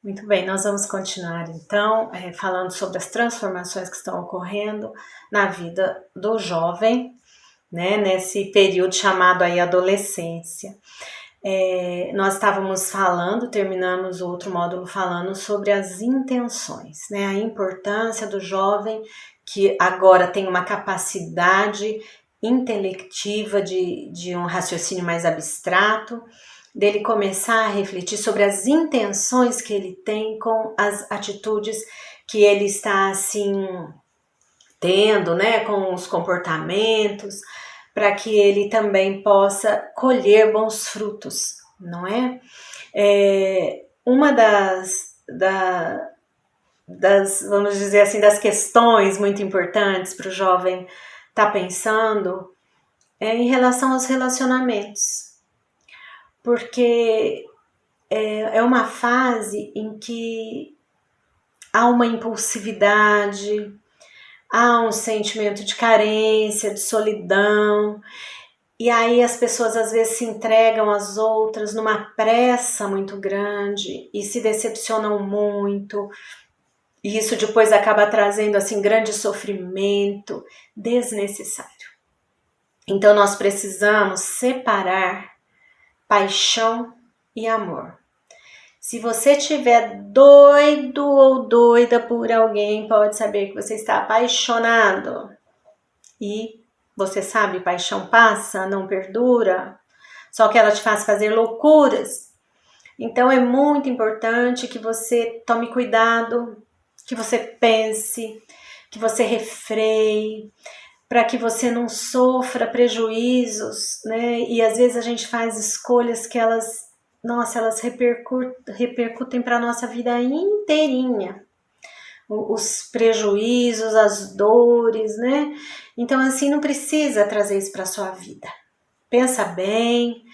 Muito bem, nós vamos continuar então falando sobre as transformações que estão ocorrendo na vida do jovem, né, nesse período chamado aí adolescência. Nós estávamos falando, terminamos o outro módulo falando sobre as intenções, né, a importância do jovem que agora tem uma capacidade intelectiva de um raciocínio mais abstrato, dele começar a refletir sobre as intenções que ele tem com as atitudes que ele está assim tendo, né, com os comportamentos, para que ele também possa colher bons frutos, não é? Uma vamos dizer assim, das questões muito importantes para o jovem estar pensando é em relação aos relacionamentos, porque é uma fase em que há uma impulsividade, há um sentimento de carência, de solidão, e aí as pessoas às vezes se entregam às outras numa pressa muito grande e se decepcionam muito, e isso depois acaba trazendo assim grande sofrimento desnecessário. Então nós precisamos separar paixão e amor. Se você estiver doido ou doida por alguém, pode saber que você está apaixonado. E você sabe, paixão passa, não perdura, só que ela te faz fazer loucuras. Então é muito importante que você tome cuidado, que você pense, que você refreie, para que você não sofra prejuízos, né? E às vezes a gente faz escolhas que elas repercutem para a nossa vida inteirinha. Os prejuízos, as dores, né? Então, assim, não precisa trazer isso para a sua vida. Pensa bem,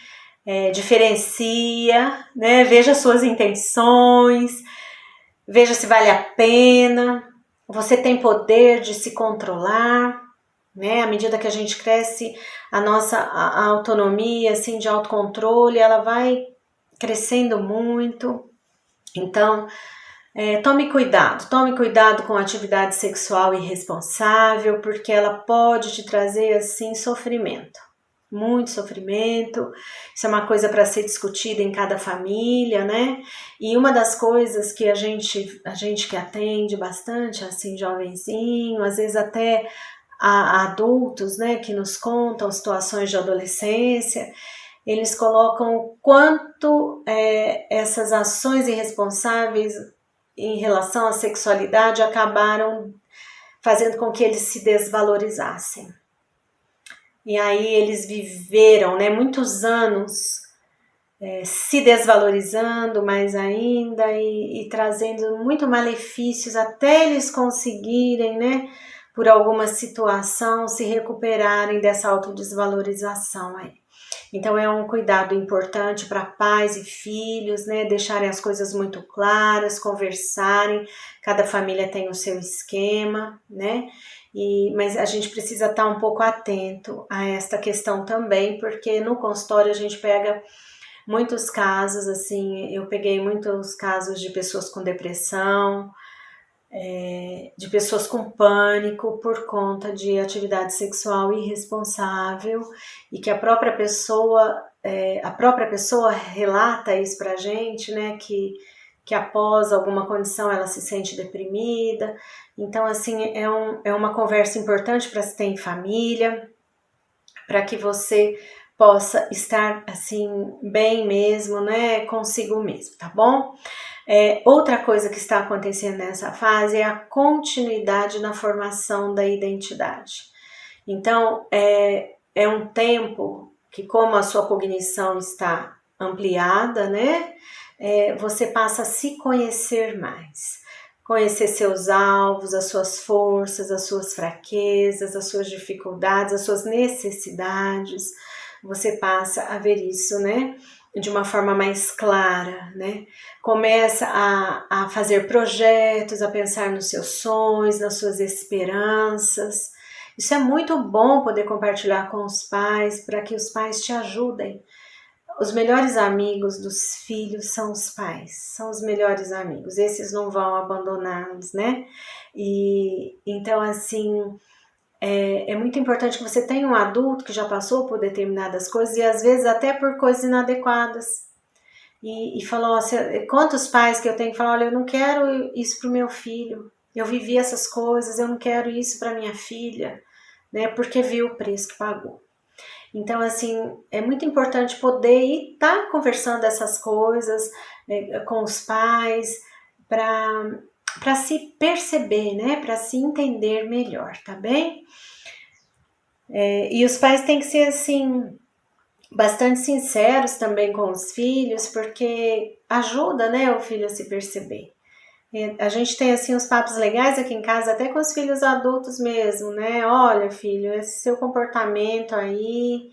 diferencia, né? Veja suas intenções, veja se vale a pena. Você tem poder de se controlar, né? À medida que a gente cresce, a autonomia, assim, de autocontrole, ela vai crescendo muito. Então, tome cuidado com a atividade sexual irresponsável, porque ela pode te trazer, assim, sofrimento. Muito sofrimento, isso é uma coisa para ser discutida em cada família, né? E uma das coisas que a gente que atende bastante, assim, jovenzinho, às vezes até a adultos, né, que nos contam situações de adolescência, eles colocam o quanto essas ações irresponsáveis em relação à sexualidade acabaram fazendo com que eles se desvalorizassem. E aí eles viveram, né, muitos anos se desvalorizando mais ainda e trazendo muito malefícios até eles conseguirem, né, por alguma situação, se recuperarem dessa autodesvalorização aí. Então é um cuidado importante para pais e filhos, né, deixarem as coisas muito claras, conversarem, cada família tem o seu esquema, né, mas a gente precisa estar um pouco atento a esta questão também, porque no consultório a gente pega muitos casos, assim, eu peguei muitos casos de pessoas com depressão, de pessoas com pânico por conta de atividade sexual irresponsável e que a própria pessoa relata isso pra gente, né, que após alguma condição ela se sente deprimida. Então, assim, é uma conversa importante para se ter em família, para que você possa estar, assim, bem mesmo, né, consigo mesmo, tá bom? Outra coisa que está acontecendo nessa fase é a continuidade na formação da identidade. Então, é um tempo que, como a sua cognição está ampliada, né, você passa a se conhecer mais. Conhecer seus alvos, as suas forças, as suas fraquezas, as suas dificuldades, as suas necessidades. Você passa a ver isso, né, de uma forma mais clara, né? Começa a fazer projetos, a pensar nos seus sonhos, nas suas esperanças. Isso é muito bom poder compartilhar com os pais, para que os pais te ajudem. os melhores amigos dos filhos são os pais, são os melhores amigos, esses não vão abandoná-los, né? E então, assim, é muito importante que você tenha um adulto que já passou por determinadas coisas e às vezes até por coisas inadequadas. E falou assim, quantos pais que eu tenho que falar, olha, eu não quero isso para o meu filho, eu vivi essas coisas, eu não quero isso para minha filha, né? Porque viu o preço que pagou. Então, assim, é muito importante poder estar conversando essas coisas, né, com os pais, para se perceber, né? Para se entender melhor, tá bem? E os pais têm que ser, assim, bastante sinceros também com os filhos, porque ajuda, né, o filho a se perceber. A gente tem, assim, uns papos legais aqui em casa, até com os filhos adultos mesmo, né? Olha, filho, esse seu comportamento aí,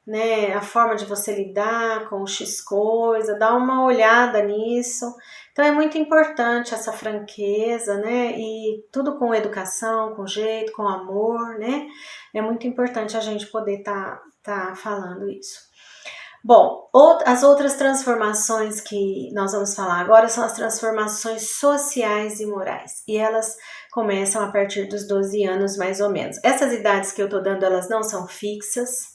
né, a forma de você lidar com X coisa, dá uma olhada nisso. Então é muito importante essa franqueza, né, e tudo com educação, com jeito, com amor, né, é muito importante a gente poder tá falando isso. Bom, as outras transformações que nós vamos falar agora são as transformações sociais e morais, e elas começam a partir dos 12 anos mais ou menos. Essas idades que eu tô dando, elas não são fixas,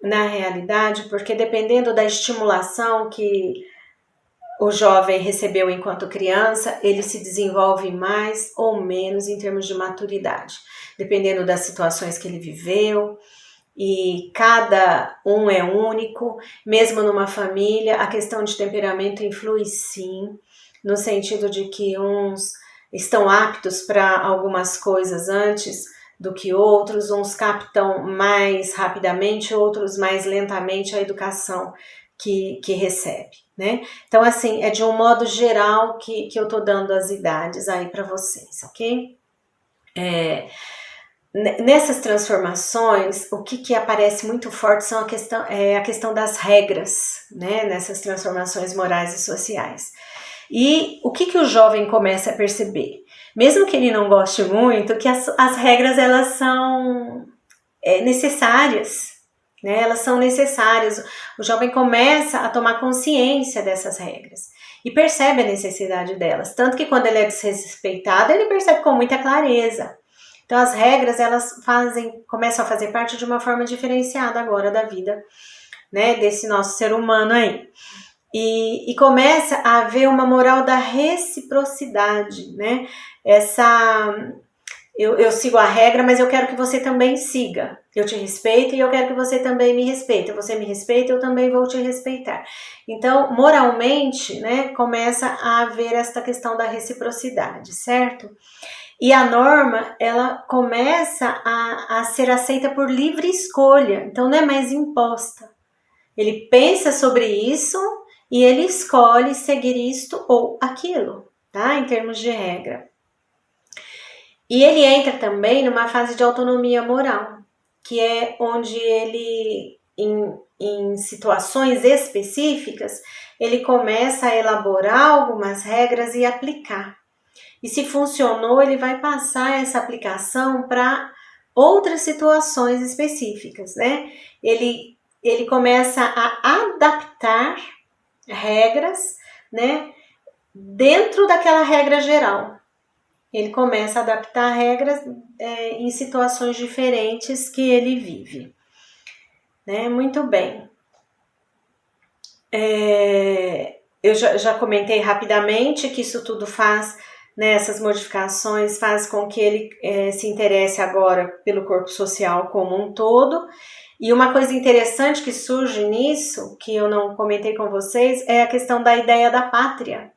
na realidade, porque dependendo da estimulação que o jovem recebeu enquanto criança, ele se desenvolve mais ou menos em termos de maturidade, dependendo das situações que ele viveu, e cada um é único, mesmo numa família, a questão de temperamento influi sim, no sentido de que uns estão aptos para algumas coisas antes do que outros, uns captam mais rapidamente, outros mais lentamente a educação que recebe, né? Então, assim, é de um modo geral que eu tô dando as idades aí para vocês, ok? Nessas transformações, o que aparece muito forte são a questão das regras, né? Nessas transformações morais e sociais. E o que o jovem começa a perceber? Mesmo que ele não goste muito, que as regras elas são necessárias, né? Elas são necessárias. O jovem começa a tomar consciência dessas regras e percebe a necessidade delas. Tanto que quando ele é desrespeitado, ele percebe com muita clareza. Então as regras elas começam a fazer parte de uma forma diferenciada agora da vida, né? Desse nosso ser humano aí. E começa a haver uma moral da reciprocidade, né? Eu sigo a regra, mas eu quero que você também siga. Eu te respeito e eu quero que você também me respeite. Você me respeita, eu também vou te respeitar. Então, moralmente, né, começa a haver esta questão da reciprocidade, certo? E a norma, ela começa a ser aceita por livre escolha. Então, não é mais imposta. Ele pensa sobre isso e ele escolhe seguir isto ou aquilo, tá? Em termos de regra. E ele entra também numa fase de autonomia moral, que é onde ele, em situações específicas, ele começa a elaborar algumas regras e aplicar. E se funcionou, ele vai passar essa aplicação para outras situações específicas, né? Ele começa a adaptar regras, né, dentro daquela regra geral. Ele começa a adaptar regras em situações diferentes que ele vive. Né? Muito bem. Eu já comentei rapidamente que isso tudo faz, né, essas modificações faz com que ele se interesse agora pelo corpo social como um todo. E uma coisa interessante que surge nisso, que eu não comentei com vocês, é a questão da ideia da pátria.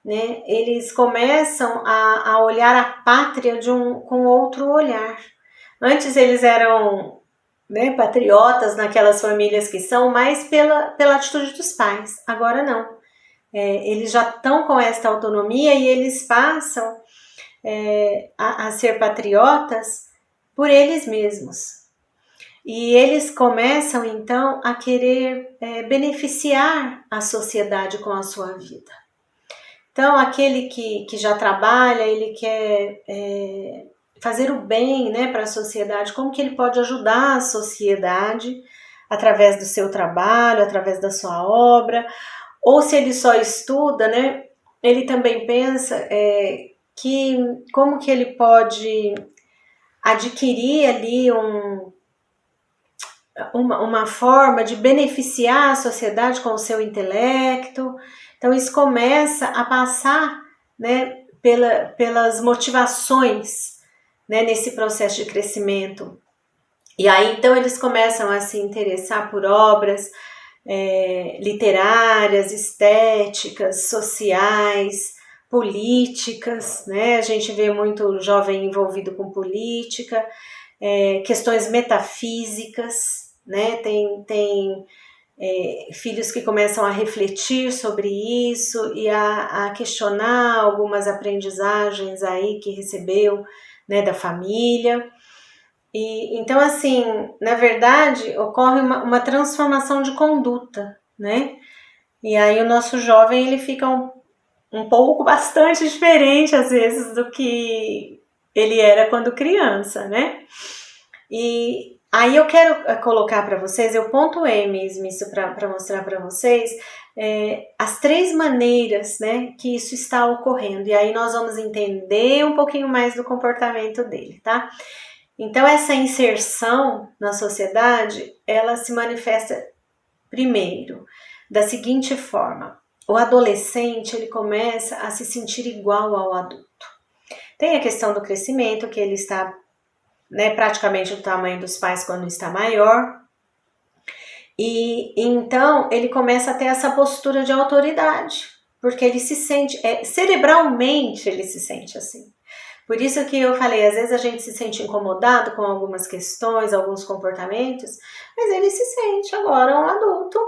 Né? Eles começam a olhar a pátria com outro olhar. Antes eles eram, né, patriotas naquelas famílias que são, mais pela atitude dos pais. Agora não. Eles já estão com esta autonomia e eles passam a ser patriotas por eles mesmos. E eles começam, então, a querer beneficiar a sociedade com a sua vida. Então, aquele que já trabalha, ele quer fazer o bem, né, para a sociedade, como que ele pode ajudar a sociedade através do seu trabalho, através da sua obra, ou se ele só estuda, né, ele também pensa que como que ele pode adquirir ali uma forma de beneficiar a sociedade com o seu intelecto. Então isso começa a passar, né, pelas motivações, né, nesse processo de crescimento. E aí então eles começam a se interessar por obras literárias, estéticas, sociais, políticas, né? A gente vê muito jovem envolvido com política, questões metafísicas, né? Tem filhos que começam a refletir sobre isso e a questionar algumas aprendizagens aí que recebeu, né, da família. E então, assim, na verdade, ocorre uma transformação de conduta, né? E aí o nosso jovem ele fica um pouco bastante diferente às vezes do que ele era quando criança, né? E aí eu quero colocar para vocês, eu pontuei mesmo isso para mostrar para vocês as 3 maneiras, né, que isso está ocorrendo. E aí nós vamos entender um pouquinho mais do comportamento dele, tá? Então essa inserção na sociedade, ela se manifesta primeiro da seguinte forma: o adolescente ele começa a se sentir igual ao adulto. Tem a questão do crescimento, que ele está, né, praticamente do tamanho dos pais quando está maior, e então ele começa a ter essa postura de autoridade, porque ele se sente, cerebralmente ele se sente assim. Por isso que eu falei, às vezes a gente se sente incomodado com algumas questões, alguns comportamentos, mas ele se sente agora um adulto.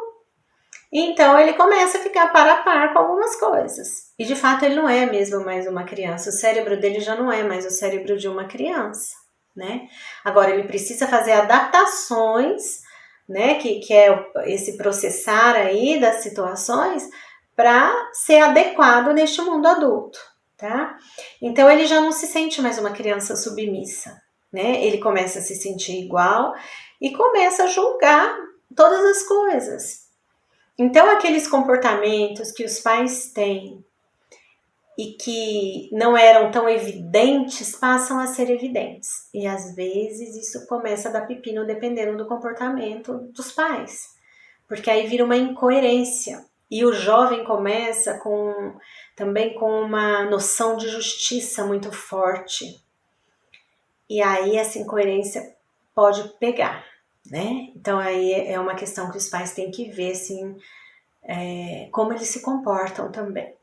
Então ele começa a ficar par a par com algumas coisas. E de fato ele não é mesmo mais uma criança. O cérebro dele já não é mais o cérebro de uma criança, né? Agora ele precisa fazer adaptações, né? Que é esse processar aí das situações para ser adequado neste mundo adulto. Tá? Então ele já não se sente mais uma criança submissa, né? Ele começa a se sentir igual e começa a julgar todas as coisas. Então aqueles comportamentos que os pais têm e que não eram tão evidentes passam a ser evidentes. E às vezes isso começa a dar pepino dependendo do comportamento dos pais, porque aí vira uma incoerência. E o jovem começa também com uma noção de justiça muito forte. E aí essa incoerência pode pegar, né? Então aí é uma questão que os pais têm que ver, assim, como eles se comportam também.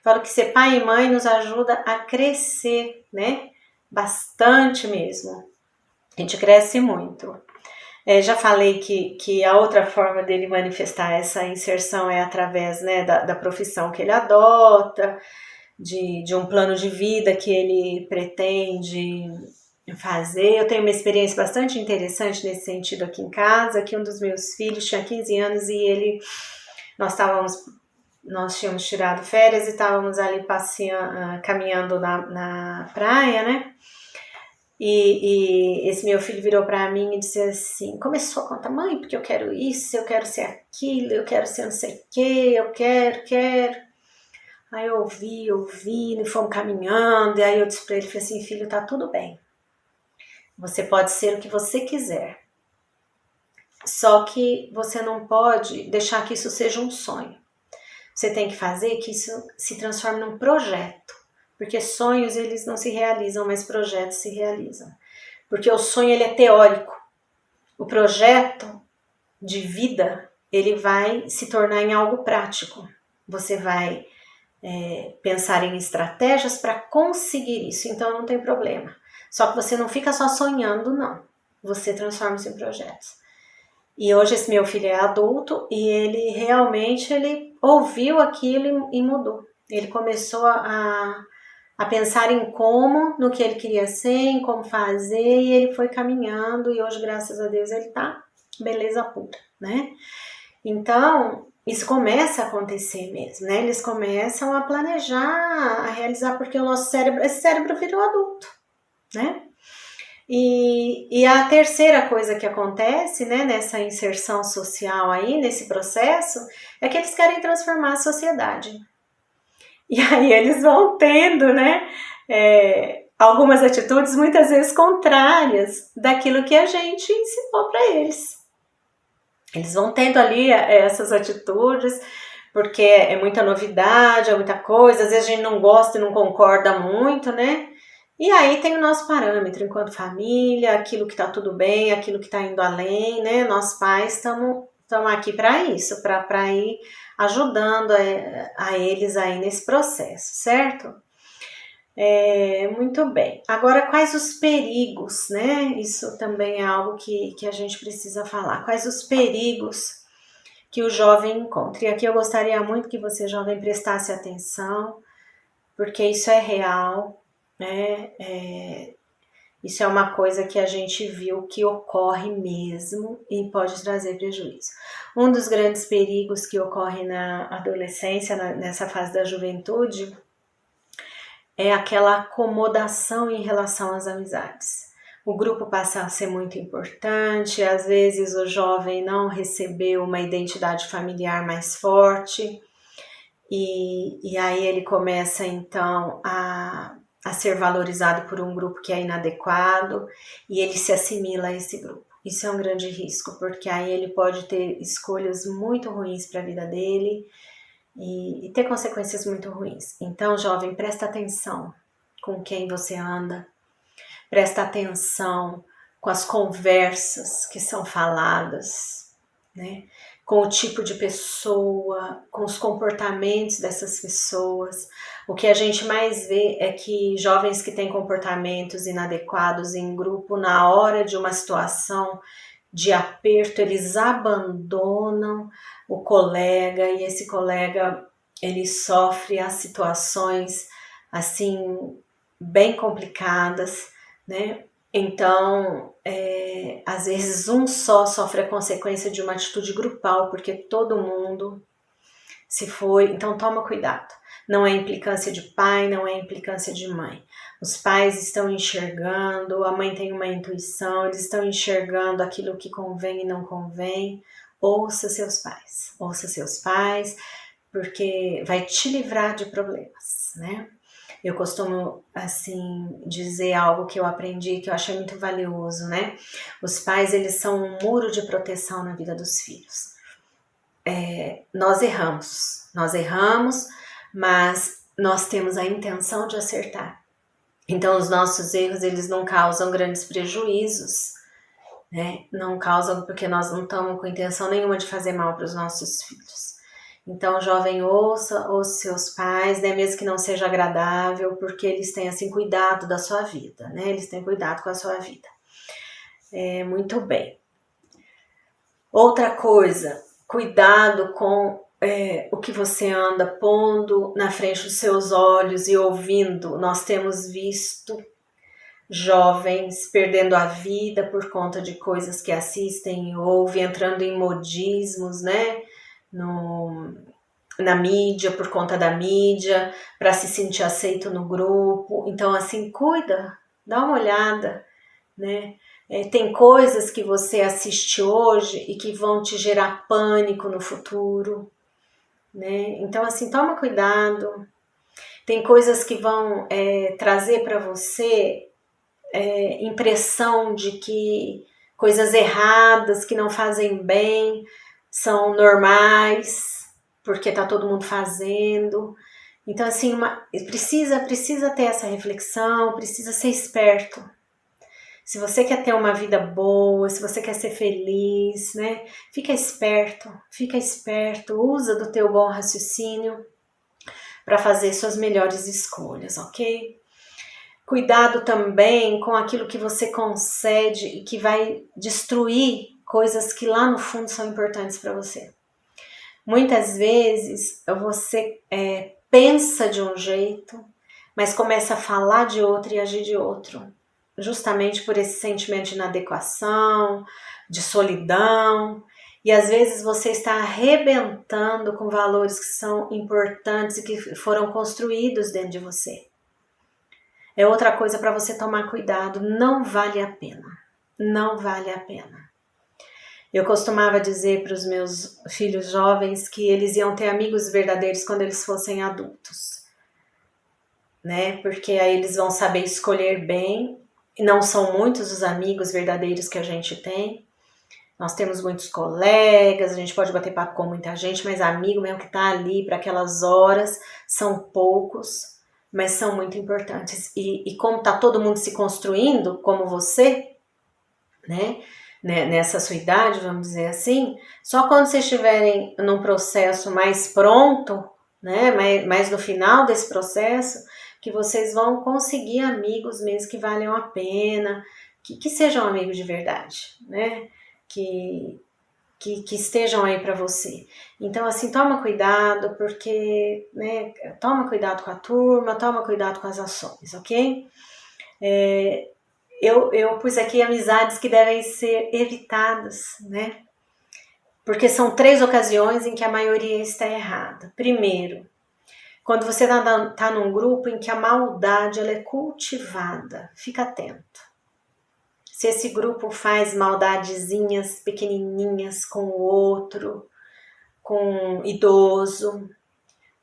Falo que ser pai e mãe nos ajuda a crescer, né? Bastante mesmo. A gente cresce muito. Já falei que a outra forma dele manifestar essa inserção é através, né, da profissão que ele adota, de um plano de vida que ele pretende fazer. Eu tenho uma experiência bastante interessante nesse sentido aqui em casa, que um dos meus filhos tinha 15 anos e nós tínhamos tirado férias e estávamos ali passeando, caminhando na praia, né? E esse meu filho virou para mim e disse assim, começou a contar, mãe, porque eu quero isso, eu quero ser aquilo, eu quero ser não sei o que, eu quero. Aí eu ouvi, e fomos caminhando, e aí eu disse para ele, falei assim, filho, tá tudo bem. Você pode ser o que você quiser. Só que você não pode deixar que isso seja um sonho. Você tem que fazer que isso se transforme num projeto. Porque sonhos, eles não se realizam, mas projetos se realizam. Porque o sonho, ele é teórico. O projeto de vida, ele vai se tornar em algo prático. Você vai pensar em estratégias para conseguir isso. Então, não tem problema. Só que você não fica só sonhando, não. Você transforma isso em projetos. E hoje esse meu filho é adulto e ele realmente ouviu aquilo e mudou. Ele começou a pensar em no que ele queria ser, em como fazer, e ele foi caminhando, e hoje, graças a Deus, ele tá beleza pura, né? Então, isso começa a acontecer mesmo, né? Eles começam a planejar, a realizar, porque o nosso cérebro, esse cérebro virou adulto, né? E a terceira coisa que acontece, né, nessa inserção social aí, nesse processo, é que eles querem transformar a sociedade. E aí eles vão tendo, né, algumas atitudes muitas vezes contrárias daquilo que a gente ensinou para eles. Eles vão tendo ali essas atitudes, porque é muita novidade, é muita coisa, às vezes a gente não gosta e não concorda muito, né? E aí tem o nosso parâmetro enquanto família, aquilo que tá tudo bem, aquilo que tá indo além, né? Nós pais estamos aqui para isso, para ir ajudando a eles aí nesse processo, certo? Muito bem. Agora, quais os perigos, né? Isso também é algo que a gente precisa falar. Quais os perigos que o jovem encontra? E aqui eu gostaria muito que você, jovem, prestasse atenção, porque isso é real, né? Isso é uma coisa que a gente viu que ocorre mesmo e pode trazer prejuízo. Um dos grandes perigos que ocorre na adolescência, nessa fase da juventude, é aquela acomodação em relação às amizades. O grupo passa a ser muito importante, às vezes o jovem não recebeu uma identidade familiar mais forte, e aí ele começa então a ser valorizado por um grupo que é inadequado e ele se assimila a esse grupo. Isso é um grande risco, porque aí ele pode ter escolhas muito ruins para a vida dele e ter consequências muito ruins. Então, jovem, presta atenção com quem você anda, presta atenção com as conversas que são faladas, né? Com o tipo de pessoa, com os comportamentos dessas pessoas. O que a gente mais vê é que jovens que têm comportamentos inadequados em grupo, na hora de uma situação de aperto, eles abandonam o colega e esse colega ele sofre as situações assim bem complicadas, né? Então, às vezes um só sofre a consequência de uma atitude grupal, porque todo mundo se foi. Então, toma cuidado. Não é implicância de pai, não é implicância de mãe. Os pais estão enxergando, a mãe tem uma intuição, eles estão enxergando aquilo que convém e não convém. Ouça seus pais, porque vai te livrar de problemas, né? Eu costumo, assim, dizer algo que eu aprendi, que eu achei muito valioso, né? Os pais, eles são um muro de proteção na vida dos filhos. Nós erramos, mas nós temos a intenção de acertar. Então, os nossos erros, eles não causam grandes prejuízos, né? Não causam porque nós não estamos com intenção nenhuma de fazer mal para os nossos filhos. Então, jovem, ouça os seus pais, né? Mesmo que não seja agradável, porque eles têm, assim, cuidado da sua vida, né? Eles têm cuidado com a sua vida. Muito bem. Outra coisa, cuidado com o que você anda pondo na frente dos seus olhos e ouvindo. Nós temos visto jovens perdendo a vida por conta de coisas que assistem e ouvem, entrando em modismos, né? Na mídia, por conta da mídia, para se sentir aceito no grupo. Então, assim, cuida, dá uma olhada, né? Tem coisas que você assiste hoje e que vão te gerar pânico no futuro, né? Então, assim, toma cuidado. Tem coisas que vão trazer para você impressão de que coisas erradas, que não fazem bem, são normais, porque tá todo mundo fazendo. Então, assim, precisa ter essa reflexão, precisa ser esperto. Se você quer ter uma vida boa, se você quer ser feliz, né? Fica esperto, usa do teu bom raciocínio para fazer suas melhores escolhas, ok? Cuidado também com aquilo que você concede e que vai destruir coisas que lá no fundo são importantes para você. Muitas vezes você pensa de um jeito, mas começa a falar de outro e agir de outro. Justamente por esse sentimento de inadequação, de solidão. E às vezes você está arrebentando com valores que são importantes e que foram construídos dentro de você. é outra coisa para você tomar cuidado. Não vale a pena. Não vale a pena. Eu costumava dizer para os meus filhos jovens que eles iam ter amigos verdadeiros quando eles fossem adultos, né? Porque aí eles vão saber escolher bem. E não são muitos os amigos verdadeiros que a gente tem. Nós temos muitos colegas, a gente pode bater papo com muita gente, mas amigo mesmo que tá ali para aquelas horas são poucos, mas são muito importantes. E como tá todo mundo se construindo, como você, né? Nessa sua idade, vamos dizer assim, só quando vocês estiverem num processo mais pronto, né, mais no final desse processo, que vocês vão conseguir amigos mesmo que valham a pena, que sejam amigos de verdade, né, que estejam aí para você. Então, assim, toma cuidado, porque, né, toma cuidado com a turma, toma cuidado com as ações, ok? Eu pus aqui amizades que devem ser evitadas, né? Porque são 3 ocasiões em que a maioria está errada. Primeiro, quando você tá num grupo em que a maldade ela é cultivada, fica atento. Se esse grupo faz maldadezinhas pequenininhas com o outro, com idoso,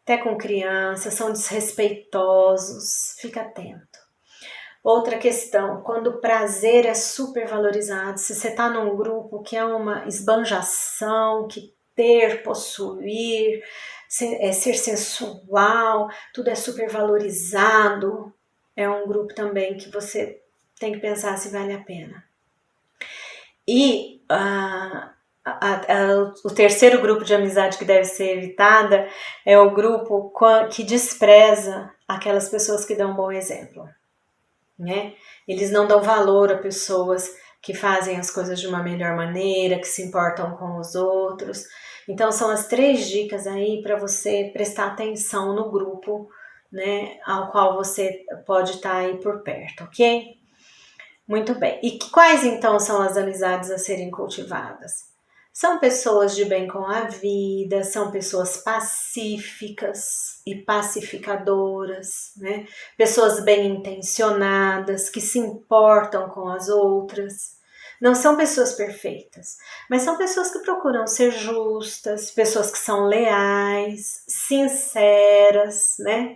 até com criança, são desrespeitosos, fica atento. Outra questão, quando o prazer é super valorizado, se você está num grupo que é uma esbanjação, que ter, possuir, ser sensual, tudo é super valorizado, é um grupo também que você tem que pensar se vale a pena. E o terceiro grupo de amizade que deve ser evitada é o grupo que despreza aquelas pessoas que dão um bom exemplo. Né? Eles não dão valor a pessoas que fazem as coisas de uma melhor maneira, que se importam com os outros. Então são as 3 dicas aí para você prestar atenção no grupo, né, ao qual você pode estar aí por perto, ok? Muito bem. E quais então são as amizades a serem cultivadas? São pessoas de bem com a vida, são pessoas pacíficas e pacificadoras, né? Pessoas bem intencionadas, que se importam com as outras. Não são pessoas perfeitas, mas são pessoas que procuram ser justas, pessoas que são leais, sinceras, né?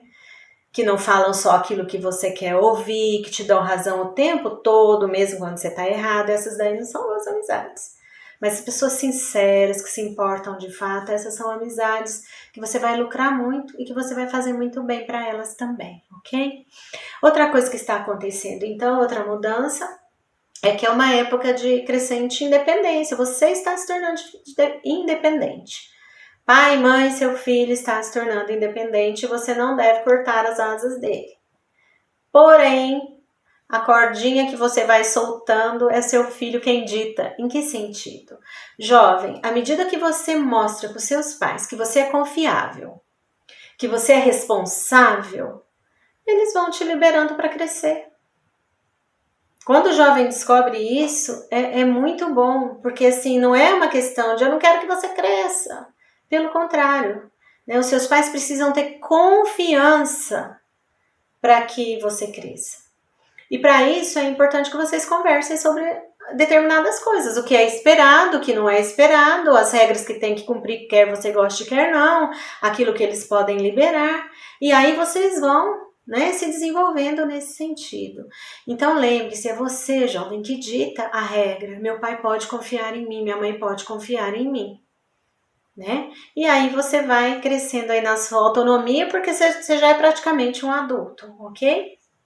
Que não falam só aquilo que você quer ouvir, que te dão razão o tempo todo, mesmo quando você está errado. Essas daí não são boas amizades. Mas pessoas sinceras, que se importam de fato, essas são amizades que você vai lucrar muito e que você vai fazer muito bem para elas também, ok? Outra coisa que está acontecendo, então, outra mudança, é que é uma época de crescente independência. Você está se tornando independente. Pai, mãe, seu filho está se tornando independente e você não deve cortar as asas dele. Porém, a cordinha que você vai soltando é seu filho quem dita. Em que sentido? Jovem, à medida que você mostra para os seus pais que você é confiável, que você é responsável, eles vão te liberando para crescer. Quando o jovem descobre isso, é muito bom, porque assim, não é uma questão de eu não quero que você cresça. Pelo contrário, né? Os seus pais precisam ter confiança para que você cresça. E para isso é importante que vocês conversem sobre determinadas coisas, o que é esperado, o que não é esperado, as regras que tem que cumprir, quer você goste, quer não, aquilo que eles podem liberar, e aí vocês vão, né, se desenvolvendo nesse sentido. Então lembre-se, é você, jovem, que dita a regra. Meu pai pode confiar em mim, minha mãe pode confiar em mim. Né? E aí você vai crescendo aí na sua autonomia, porque você já é praticamente um adulto, ok?